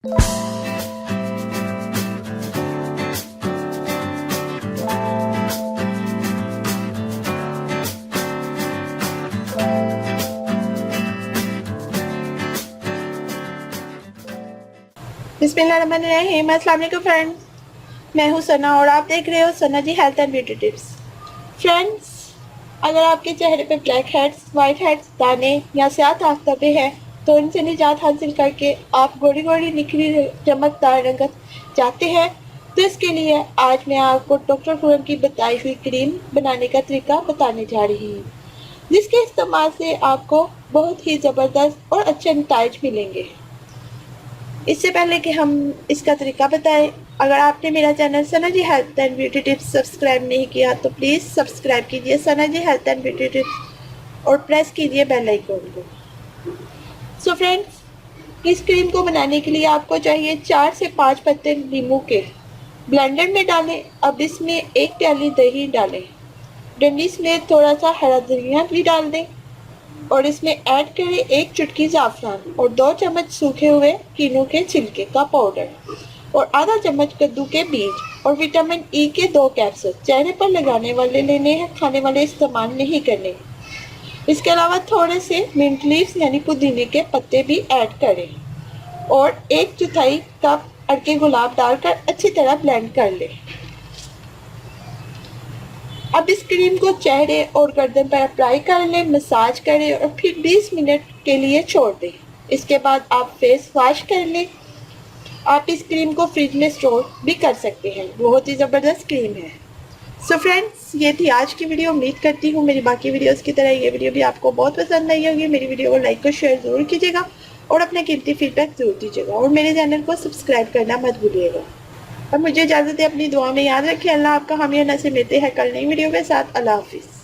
बिस्मिल्लाहिर्रहमानिर्रहीम। अस्सलाम वालेकुम फ्रेंड्स, मैं हूं सना और आप देख रहे हो Sana ji health and beauty tips. Friends, अगर आपके चेहरे पे ब्लैक हेड्स, वाइट हेड्स, दाने या स्याह धब्बे हैं तो इनसे निजात हासिल करके आप गोरी गोरी निखरी चमकदार रंगत चाहते हैं तो इसके लिए आज मैं आपको डॉक्टर खुरम की बताई हुई क्रीम बनाने का तरीका बताने जा रही हूँ, जिसके इस्तेमाल से आपको बहुत ही ज़बरदस्त और अच्छे नतीजे मिलेंगे। इससे पहले कि हम इसका तरीका बताएं, अगर आपने मेरा channel Sana ji health and beauty tips subscribe नहीं किया तो प्लीज़ सब्सक्राइब कीजिए Sana ji health and beauty tips और प्रेस कीजिए बेल आइकन को। सो फ्रेंड्स, इस क्रीम को बनाने के लिए आपको चाहिए 4 से 5 पत्ते नींबू के। ब्लेंडर में डालें। अब इसमें 1 प्याली दही डालें। डंडीस में थोड़ा सा हरा धनिया भी डाल दें और इसमें ऐड करें 1 चुटकी ज़ाफ़रान और 2 चम्मच सूखे हुए कीनू के छिलके का पाउडर और आधा चम्मच कद्दू के बीज और विटामिन ई के 2 कैप्सूल। चेहरे पर लगाने वाले लेने हैं, खाने वाले इस्तेमाल नहीं करने। इसके अलावा थोड़े से मिंट लीव्स यानी पुदीने के पत्ते भी ऐड करें और 1/4 कप अड़के गुलाब डालकर अच्छी तरह ब्लेंड कर लें। अब इस क्रीम को चेहरे और गर्दन पर अप्लाई कर लें, मसाज करें और फिर 20 मिनट के लिए छोड़ दें। इसके बाद आप फेस वॉश कर लें। आप इस क्रीम को फ्रिज में स्टोर भी कर सकते हैं, बहुत ही ज़बरदस्त क्रीम है। सो फ्रेंड्स, ये थी आज की वीडियो। उम्मीद करती हूँ मेरी बाकी वीडियोस की तरह ये वीडियो भी आपको बहुत पसंद आई होगी। मेरी वीडियो को लाइक और शेयर ज़रूर कीजिएगा और अपना कीमती फीडबैक ज़रूर दीजिएगा और मेरे चैनल को सब्सक्राइब करना मत भूलिएगा। और मुझे इजाज़त है, अपनी दुआ में याद रखें। अल्लाह आपका हामी और नसीब। मिलते हैं कल नई वीडियो के साथ। अल्लाह हाफिज़।